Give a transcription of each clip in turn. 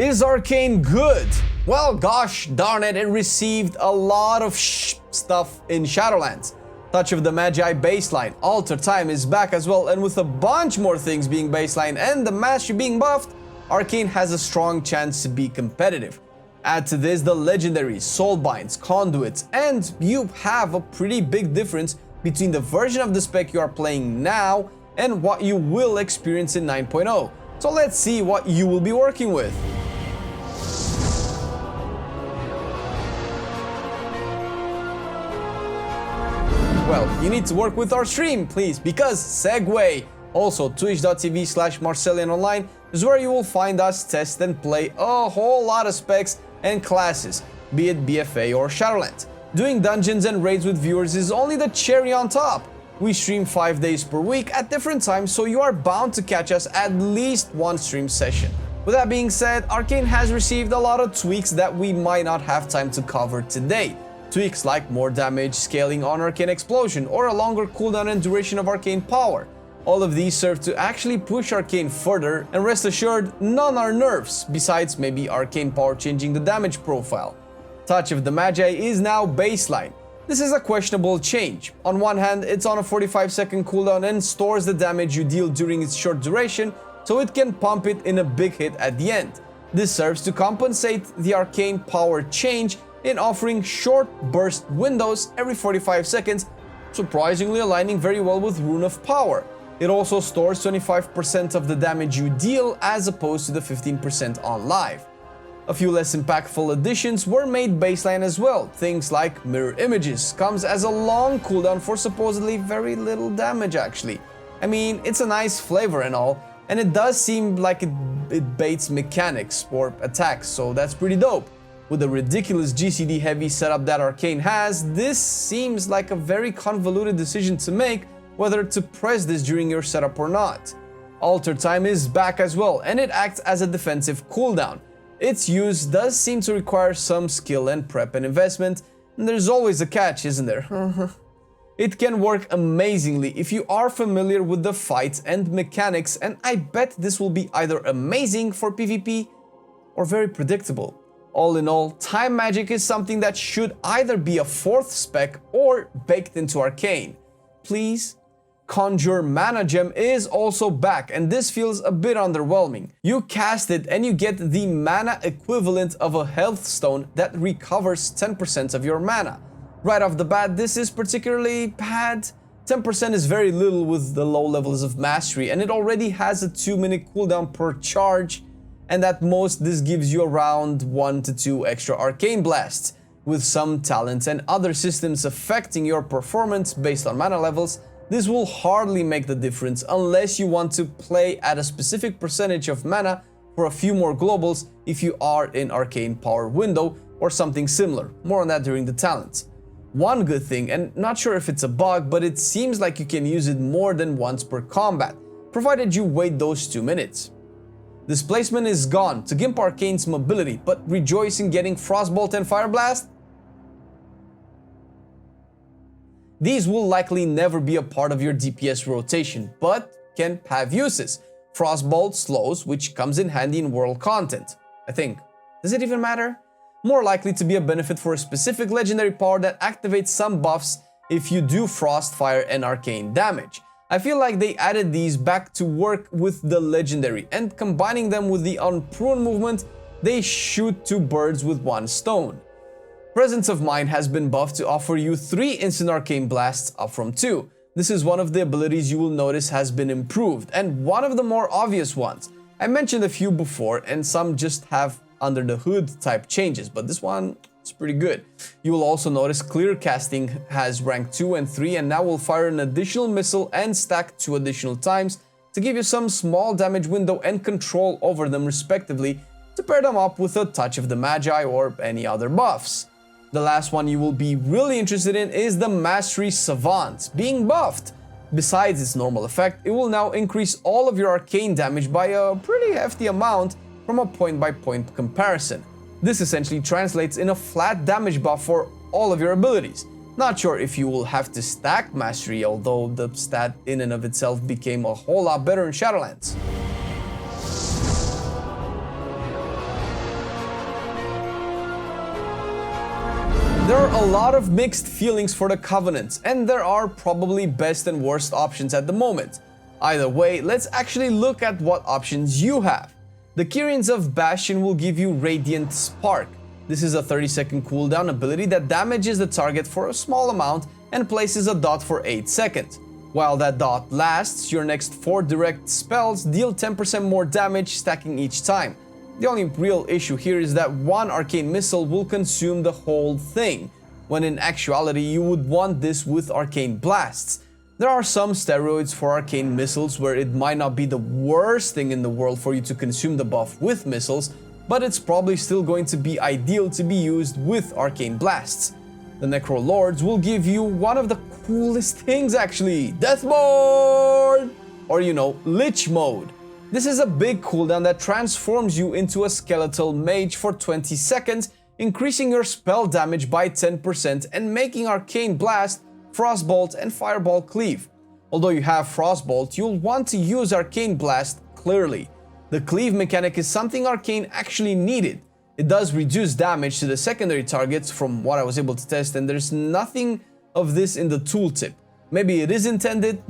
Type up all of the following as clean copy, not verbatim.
Is Arcane good? Well, gosh darn it, it received a lot of stuff in Shadowlands. Touch of the Magi baseline, Alter Time is back as well, and with a bunch more things being baseline and the mastery being buffed, Arcane has a strong chance to be competitive. Add to this the legendaries, soulbinds, conduits, and you have a pretty big difference between the version of the spec you are playing now and what you will experience in 9.0. So let's see what you will be working with. Well, you need to work with our stream, please, because segue. Also, twitch.tv/MarcelianOnline is where you will find us test and play a whole lot of specs and classes, be it BFA or Shadowlands. Doing dungeons and raids with viewers is only the cherry on top. We stream 5 days per week at different times, so you are bound to catch us at least one stream session. With that being said, Arcane has received a lot of tweaks that we might not have time to cover today. Tweaks like more damage, scaling on Arcane Explosion, or a longer cooldown and duration of Arcane Power. All of these serve to actually push Arcane further, and rest assured, none are nerfs, besides maybe Arcane Power changing the damage profile. Touch of the Magi is now baseline. This is a questionable change. On one hand, it's on a 45-second cooldown and stores the damage you deal during its short duration, so it can pump it in a big hit at the end. This serves to compensate the Arcane Power change in offering short burst windows every 45 seconds, surprisingly aligning very well with Rune of Power. It also stores 25% of the damage you deal as opposed to the 15% on live. A few less impactful additions were made baseline as well. Things like mirror images comes as a long cooldown for supposedly very little damage actually. I mean, it's a nice flavor and all, and it does seem like it baits mechanics or attacks, so that's pretty dope. With the ridiculous GCD heavy setup that Arcane has, this seems like a very convoluted decision to make whether to press this during your setup or not. Alter Time is back as well, and it acts as a defensive cooldown. Its use does seem to require some skill and prep and investment, and there's always a catch, isn't there? It can work amazingly if you are familiar with the fights and mechanics, and I bet this will be either amazing for PvP or very predictable. All in all, time magic is something that should either be a 4th spec or baked into Arcane. Please. Conjure Mana Gem is also back, and this feels a bit underwhelming. You cast it and you get the mana equivalent of a health stone that recovers 10% of your mana. Right off the bat, this is particularly bad. 10% is very little with the low levels of mastery, and it already has a 2-minute cooldown per charge, and at most this gives you around 1 to 2 extra arcane blasts. With some talents and other systems affecting your performance based on mana levels, this will hardly make the difference unless you want to play at a specific percentage of mana for a few more globals if you are in Arcane Power window or something similar. More on that during the talents. One good thing, and not sure if it's a bug, but it seems like you can use it more than once per combat, provided you wait those 2 minutes. Displacement is gone to gimp Arcane's mobility, but rejoice in getting Frostbolt and Fire Blast? These will likely never be a part of your DPS rotation, but can have uses. Frostbolt slows, which comes in handy in world content, I think. Does it even matter? More likely to be a benefit for a specific legendary power that activates some buffs if you do frost, fire, and arcane damage. I feel like they added these back to work with the legendary, and combining them with the unprune movement, they shoot 2 birds with 1 stone. Presence of Mind has been buffed to offer you 3 instant arcane blasts up from 2. This is one of the abilities you will notice has been improved, and one of the more obvious ones. I mentioned a few before, and some just have under the hood type changes, but this one is pretty good. You will also notice clear casting has rank 2 and 3, and now will fire an additional missile and stack 2 additional times to give you some small damage window and control over them respectively, to pair them up with a touch of the Magi or any other buffs. The last one you will be really interested in is the Mastery Savant being buffed. Besides its normal effect, it will now increase all of your arcane damage by a pretty hefty amount from a point-by-point comparison. This essentially translates in a flat damage buff for all of your abilities. Not sure if you will have to stack Mastery, although the stat in and of itself became a whole lot better in Shadowlands. There are a lot of mixed feelings for the Covenant, and there are probably best and worst options at the moment. Either way, let's actually look at what options you have. The Kyrians of Bastion will give you Radiant Spark. This is a 30-second cooldown ability that damages the target for a small amount and places a dot for 8 seconds. While that dot lasts, your next 4 direct spells deal 10% more damage, stacking each time. The only real issue here is that one arcane missile will consume the whole thing, when in actuality you would want this with arcane blasts. There are some steroids for arcane missiles where it might not be the worst thing in the world for you to consume the buff with missiles, but it's probably still going to be ideal to be used with arcane blasts. The Necro Lords will give you one of the coolest things actually, Death Mode! Or Lich Mode. This is a big cooldown that transforms you into a skeletal mage for 20 seconds, increasing your spell damage by 10% and making Arcane Blast, Frostbolt and Fireball cleave. Although you have Frostbolt, you'll want to use Arcane Blast clearly. The cleave mechanic is something Arcane actually needed. It does reduce damage to the secondary targets from what I was able to test, and there's nothing of this in the tooltip. Maybe it is intended,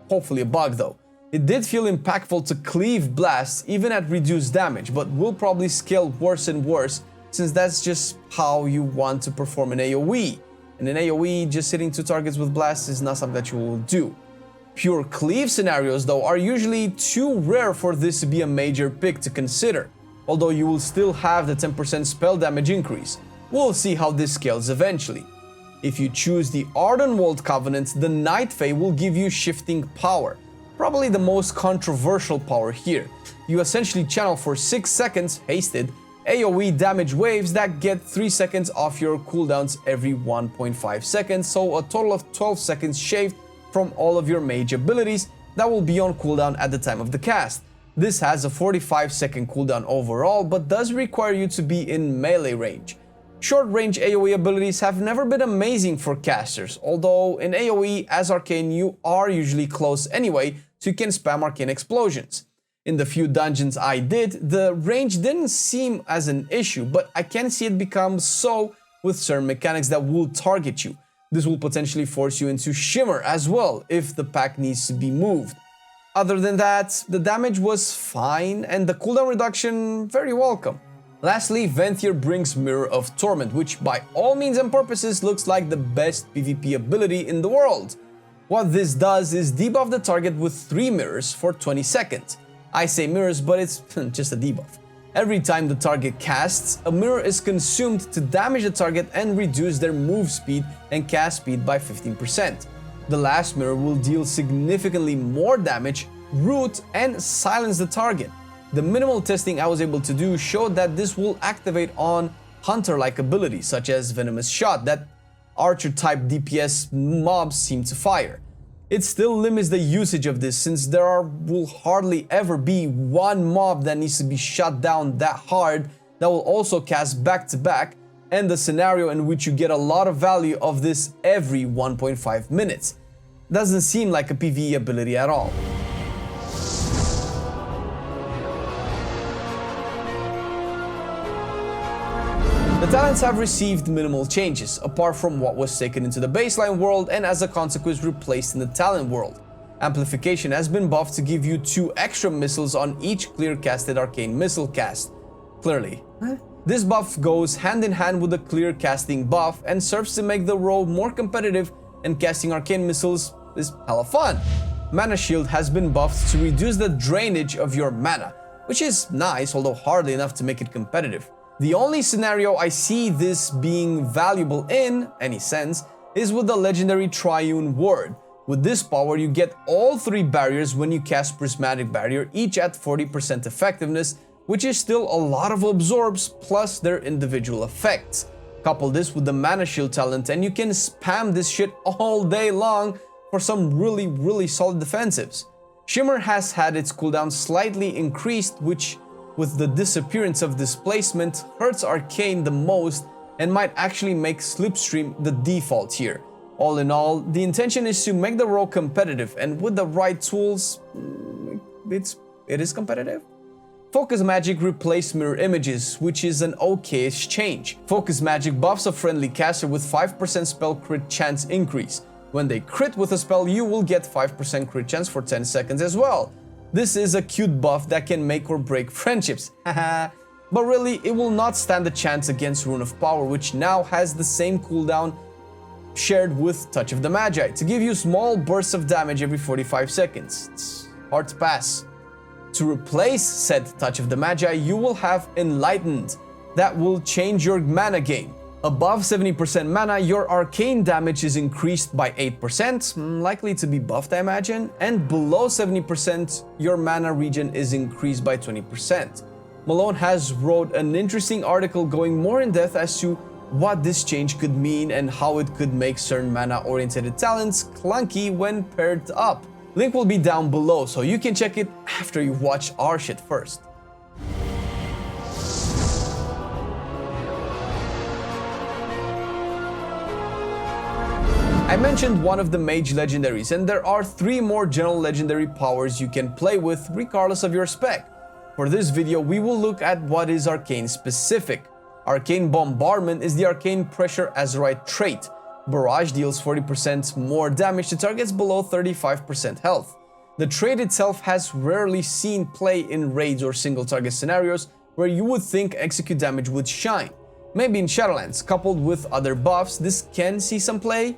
hopefully a bug though. It did feel impactful to cleave blasts even at reduced damage, but will probably scale worse and worse since that's just how you want to perform an AoE. And in AoE, just hitting 2 targets with blasts is not something that you will do. Pure cleave scenarios though are usually too rare for this to be a major pick to consider, although you will still have the 10% spell damage increase. We'll see how this scales eventually. If you choose the Ardenweald Covenant, the Night Fae will give you shifting power. Probably the most controversial power here. You essentially channel for 6 seconds, hasted, AoE damage waves that get 3 seconds off your cooldowns every 1.5 seconds, so a total of 12 seconds shaved from all of your mage abilities that will be on cooldown at the time of the cast. This has a 45-second cooldown overall, but does require you to be in melee range. Short-range AoE abilities have never been amazing for casters, although in AoE as Arcane you are usually close anyway, so you can spam Arcane Explosions. In the few dungeons I did, the range didn't seem as an issue, but I can see it become so with certain mechanics that will target you. This will potentially force you into Shimmer as well, if the pack needs to be moved. Other than that, the damage was fine, and the cooldown reduction very welcome. Lastly, Venthyr brings Mirror of Torment, which by all means and purposes looks like the best PvP ability in the world. What this does is debuff the target with 3 mirrors for 20 seconds. I say mirrors, but it's just a debuff. Every time the target casts, a mirror is consumed to damage the target and reduce their move speed and cast speed by 15%. The last mirror will deal significantly more damage, root, and silence the target. The minimal testing I was able to do showed that this will activate on hunter-like abilities such as Venomous Shot that archer-type DPS mobs seem to fire. It still limits the usage of this since will hardly ever be one mob that needs to be shut down that hard that will also cast back-to-back, and the scenario in which you get a lot of value of this every 1.5 minutes. Doesn't seem like a PvE ability at all. The talents have received minimal changes, apart from what was taken into the baseline world and as a consequence replaced in the talent world. Amplification has been buffed to give you 2 extra missiles on each clear casted arcane missile cast. Clearly. This buff goes hand in hand with the clear casting buff and serves to make the role more competitive, and casting arcane missiles is hella fun. Mana Shield has been buffed to reduce the drainage of your mana, which is nice, although hardly enough to make it competitive. The only scenario I see this being valuable in any sense is with the legendary Triune Word. With this power you get all 3 barriers when you cast Prismatic Barrier, each at 40% effectiveness, which is still a lot of absorbs plus their individual effects. Couple this with the Mana Shield talent and you can spam this shit all day long for some really solid defensives. Shimmer has had its cooldown slightly increased, which with the disappearance of displacement hurts Arcane the most and might actually make Slipstream the default here. All in all, the intention is to make the role competitive, and with the right tools, it is competitive. Focus Magic replaced Mirror Images, which is an okayish change. Focus Magic buffs a friendly caster with 5% spell crit chance increase. When they crit with a spell, you will get 5% crit chance for 10 seconds as well. This is a cute buff that can make or break friendships, haha. But really, it will not stand a chance against Rune of Power, which now has the same cooldown shared with Touch of the Magi, to give you small bursts of damage every 45 seconds. It's hard to pass. To replace said Touch of the Magi, you will have Enlightened. That will change your mana game. Above 70% mana, your arcane damage is increased by 8%, likely to be buffed I imagine, and below 70%, your mana regen is increased by 20%. Malone has wrote an interesting article going more in depth as to what this change could mean and how it could make certain mana-oriented talents clunky when paired up. Link will be down below, so you can check it after you watch our shit first. I mentioned one of the mage legendaries, and there are 3 more general legendary powers you can play with regardless of your spec. For this video, we will look at what is arcane specific. Arcane Bombardment is the Arcane Pressure Azerite trait. Barrage deals 40% more damage to targets below 35% health. The trait itself has rarely seen play in raids or single target scenarios where you would think execute damage would shine. Maybe in Shadowlands, coupled with other buffs, this can see some play.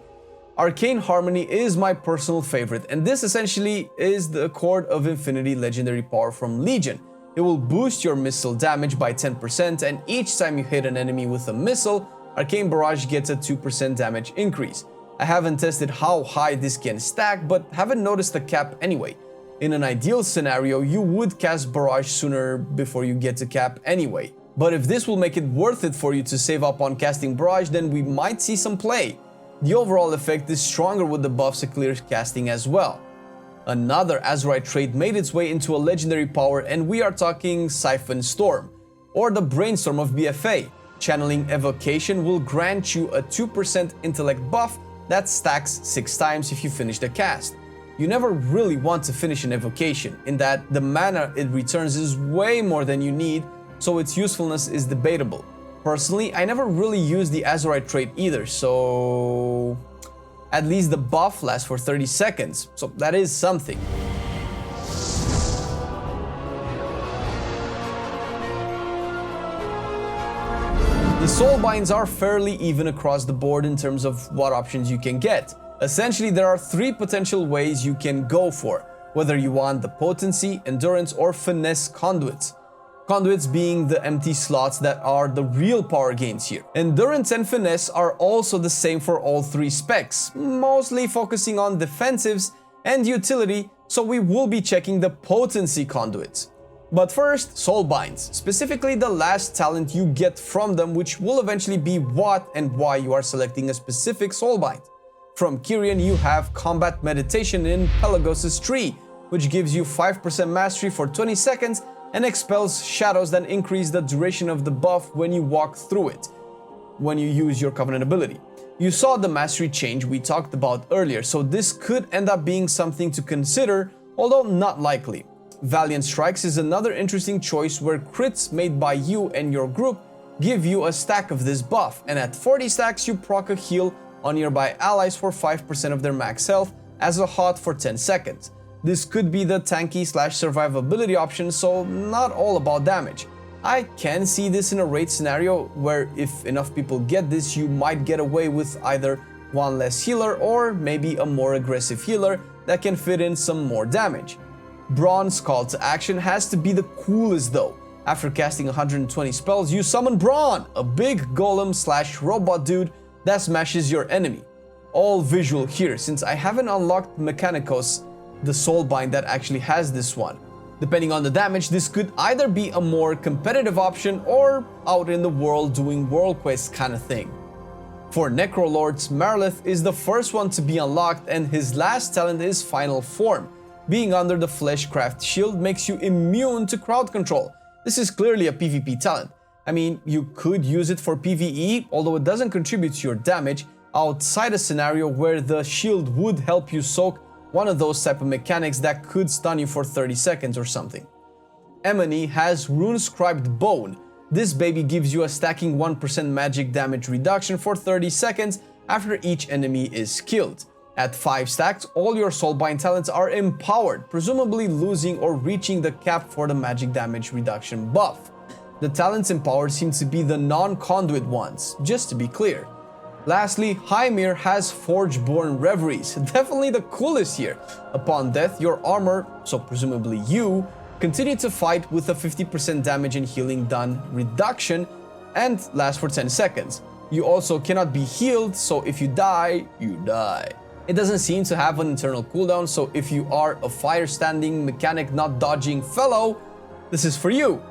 Arcane Harmony is my personal favorite, and this essentially is the Chord of Infinity legendary power from Legion. It will boost your missile damage by 10%, and each time you hit an enemy with a missile, Arcane Barrage gets a 2% damage increase. I haven't tested how high this can stack, but haven't noticed the cap anyway. In an ideal scenario, you would cast Barrage sooner before you get to cap anyway. But if this will make it worth it for you to save up on casting Barrage, then we might see some play. The overall effect is stronger with the buffs it clears casting as well. Another Azerite trait made its way into a legendary power, and we are talking Siphon Storm, or the Brainstorm of BFA. Channeling Evocation will grant you a 2% intellect buff that stacks 6 times if you finish the cast. You never really want to finish an evocation, in that the mana it returns is way more than you need, so its usefulness is debatable. Personally, I never really used the Azerite trait either, so at least the buff lasts for 30 seconds, so that is something. The Soulbinds are fairly even across the board in terms of what options you can get. Essentially, there are 3 potential ways you can go for, whether you want the potency, endurance, or finesse conduits. Conduits being the empty slots that are the real power gains here. Endurance and finesse are also the same for all 3 specs, mostly focusing on defensives and utility, so we will be checking the potency conduits. But first, Soulbinds, specifically the last talent you get from them, which will eventually be what and why you are selecting a specific Soulbind. From Kyrian, you have Combat Meditation in Pelagos' Tree, which gives you 5% mastery for 20 seconds and expels shadows that increase the duration of the buff when you walk through it, when you use your Covenant ability. You saw the mastery change we talked about earlier, so this could end up being something to consider, although not likely. Valiant Strikes is another interesting choice where crits made by you and your group give you a stack of this buff, and at 40 stacks you proc a heal on nearby allies for 5% of their max health as a HOT for 10 seconds. This could be the tanky/survivability option, so not all about damage. I can see this in a raid scenario where if enough people get this, you might get away with either one less healer or maybe a more aggressive healer that can fit in some more damage. Brawn's call to action has to be the coolest though. After casting 120 spells, you summon Brawn, a big golem/robot dude that smashes your enemy. All visual here, since I haven't unlocked Mechanicos, the Soulbind that actually has this one. Depending on the damage, this could either be a more competitive option or out in the world doing world quest kind of thing. For Necrolords, Marleth is the first one to be unlocked, and his last talent is Final Form. Being under the Fleshcraft shield makes you immune to crowd control. This is clearly a PvP talent. I mean, you could use it for PvE, although it doesn't contribute to your damage, outside a scenario where the shield would help you soak one of those type of mechanics that could stun you for 30 seconds or something. Emily has Runescribed Bone. This baby gives you a stacking 1% magic damage reduction for 30 seconds after each enemy is killed. At 5 stacks, all your Soulbind talents are empowered, presumably losing or reaching the cap for the magic damage reduction buff. The talents empowered seem to be the non-conduit ones, just to be clear. Lastly, Hymir has Forgeborn Reveries, definitely the coolest here. Upon death, your armor, so presumably you, continue to fight with a 50% damage and healing done reduction and lasts for 10 seconds. You also cannot be healed, so if you die, you die. It doesn't seem to have an internal cooldown, so if you are a fire-standing, mechanic not dodging fellow, this is for you.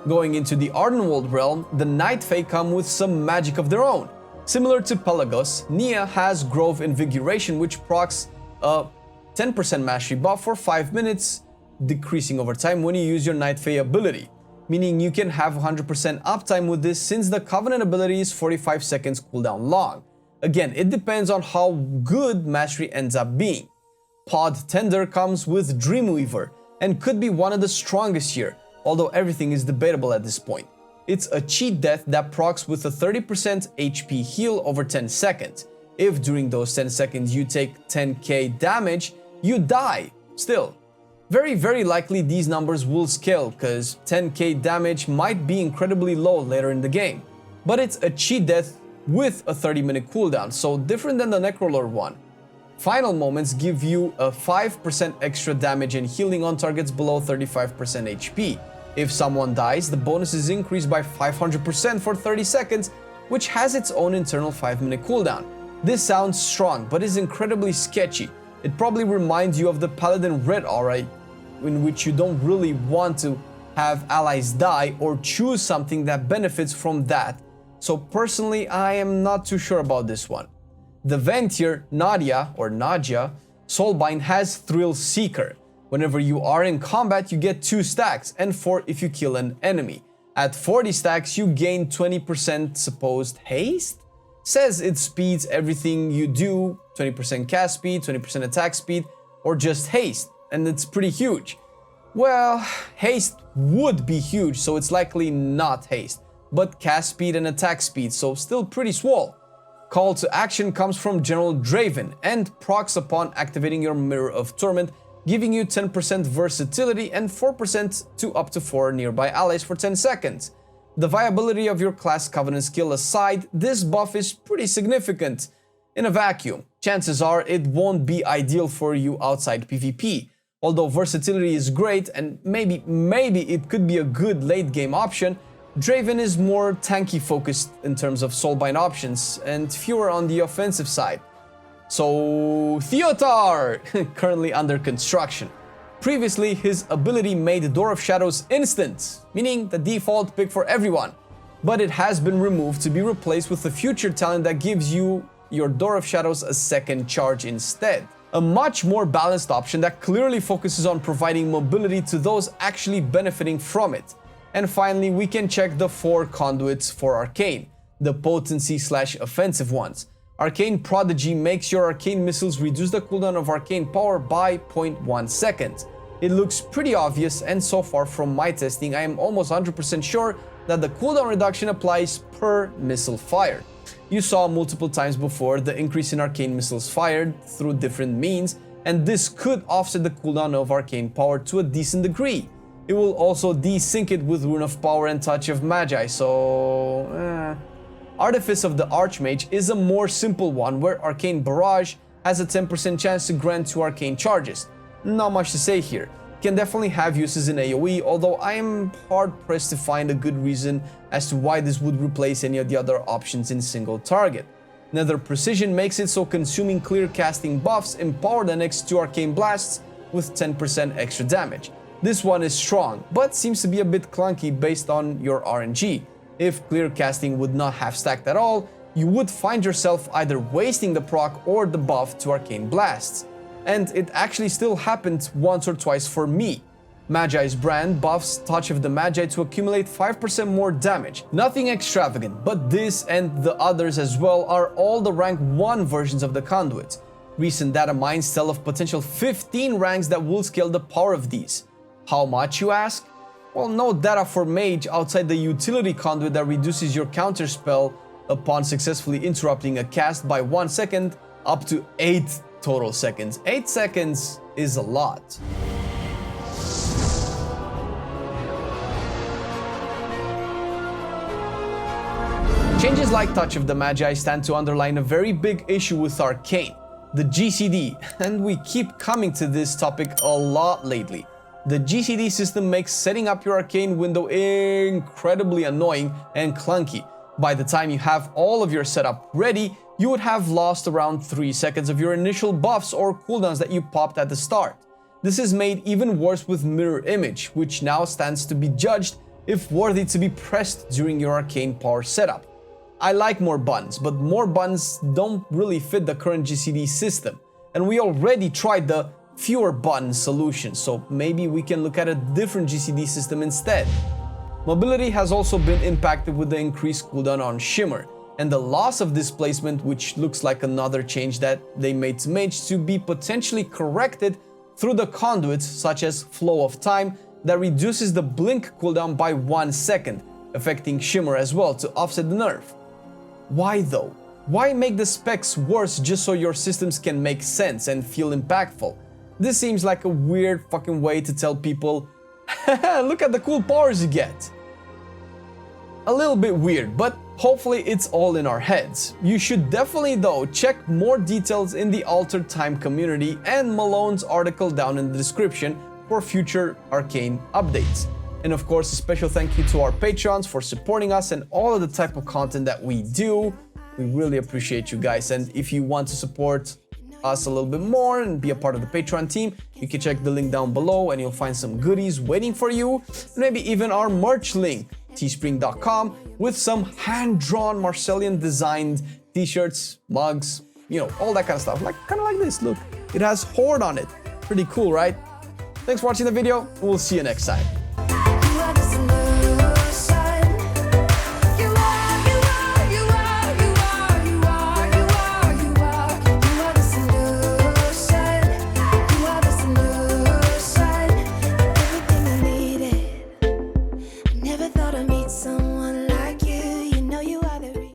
Going into the Ardenweald realm, the Night Fae come with some magic of their own. Similar to Pelagos, Nia has Grove Invigoration, which procs a 10% mastery buff for 5 minutes, decreasing over time when you use your Night Fae ability, meaning you can have 100% uptime with this since the Covenant ability is 45 seconds cooldown long. Again, it depends on how good mastery ends up being. Pod Tender comes with Dreamweaver and could be one of the strongest here, although everything is debatable at this point. It's a cheat death that procs with a 30% HP heal over 10 seconds. If during those 10 seconds you take 10k damage, you die. Still, very likely these numbers will scale because 10k damage might be incredibly low later in the game. But it's a cheat death with a 30-minute cooldown, so different than the Necrolord one. Final Moments give you a 5% extra damage and healing on targets below 35% HP. If someone dies, the bonus is increased by 500% for 30 seconds, which has its own internal 5-minute cooldown. This sounds strong, but is incredibly sketchy. It probably reminds you of the Paladin Red aura, in which you don't really want to have allies die or choose something that benefits from that. So personally, I am not too sure about this one. The Venthyr Nadia Soulbind has Thrill Seeker. Whenever you are in combat, you get 2 stacks, and 4 if you kill an enemy. At 40 stacks, you gain 20% supposed haste? Says it speeds everything you do, 20% cast speed, 20% attack speed, or just haste, and it's pretty huge. Well, haste would be huge, so it's likely not haste, but cast speed and attack speed, so still pretty swole. Call to Action comes from General Draven, and procs upon activating your Mirror of Torment, giving you 10% versatility and 4% to up to 4 nearby allies for 10 seconds. The viability of your class Covenant skill aside, this buff is pretty significant. In a vacuum, chances are it won't be ideal for you outside PvP. Although versatility is great and maybe it could be a good late game option, Draven is more tanky focused in terms of Soulbind options and fewer on the offensive side. So Theotar, currently under construction. Previously, his ability made Door of Shadows instant, meaning the default pick for everyone. But it has been removed to be replaced with a future talent that gives you your Door of Shadows a second charge instead. A much more balanced option that clearly focuses on providing mobility to those actually benefiting from it. And finally, we can check the 4 conduits for Arcane, the potency/offensive ones. Arcane Prodigy makes your arcane missiles reduce the cooldown of arcane power by 0.1 seconds. It looks pretty obvious, and so far from my testing, I am almost 100% sure that the cooldown reduction applies per missile fired. You saw multiple times before the increase in arcane missiles fired through different means, and this could offset the cooldown of arcane power to a decent degree. It will also desync it with Rune of Power and Touch of Magi, so Artifice of the Archmage is a more simple one where Arcane Barrage has a 10% chance to grant 2 arcane charges. Not much to say here. Can definitely have uses in AoE, although I am hard pressed to find a good reason as to why this would replace any of the other options in single target. Nether Precision makes it so consuming clear casting buffs empower the next 2 arcane blasts with 10% extra damage. This one is strong, but seems to be a bit clunky based on your RNG. If clear casting would not have stacked at all, you would find yourself either wasting the proc or the buff to arcane blasts. And it actually still happened once or twice for me. Magi's brand buffs Touch of the Magi to accumulate 5% more damage. Nothing extravagant, but this and the others as well are all the rank 1 versions of the conduits. Recent data mines tell of potential 15 ranks that will scale the power of these. How much, you ask? Well, no data for mage outside the utility conduit that reduces your counter spell upon successfully interrupting a cast by 1 second up to 8 total seconds. 8 seconds is a lot. Changes like Touch of the Magi stand to underline a very big issue with Arcane, the GCD, and we keep coming to this topic a lot lately. The GCD system makes setting up your Arcane window incredibly annoying and clunky. By the time you have all of your setup ready, you would have lost around 3 seconds of your initial buffs or cooldowns that you popped at the start. This is made even worse with Mirror Image, which now stands to be judged if worthy to be pressed during your Arcane power setup. I like more buttons, but more buttons don't really fit the current GCD system, and we already tried the fewer buttons solution, so maybe we can look at a different GCD system instead. Mobility has also been impacted with the increased cooldown on Shimmer, and the loss of displacement, which looks like another change that they made to Mage to be potentially corrected through the conduits such as Flow of Time that reduces the blink cooldown by 1 second, affecting Shimmer as well to offset the nerf. Why though? Why make the specs worse just so your systems can make sense and feel impactful? This seems like a weird fucking way to tell people, look at the cool powers you get. A little bit weird, but hopefully it's all in our heads. You should definitely though check more details in the Altered Time community and Malone's article down in the description for future Arcane updates. And of course, a special thank you to our Patreons for supporting us and all of the type of content that we do. We really appreciate you guys. And if you want to support us a little bit more and be a part of the Patreon team, you can check the link down below and you'll find some goodies waiting for you. Maybe even our merch link, teespring.com, with some hand-drawn Marcelian designed t-shirts, mugs, you know, all that kind of stuff. Kind of like this, look. It has Horde on it. Pretty cool, right? Thanks for watching the video, and we'll see you next time.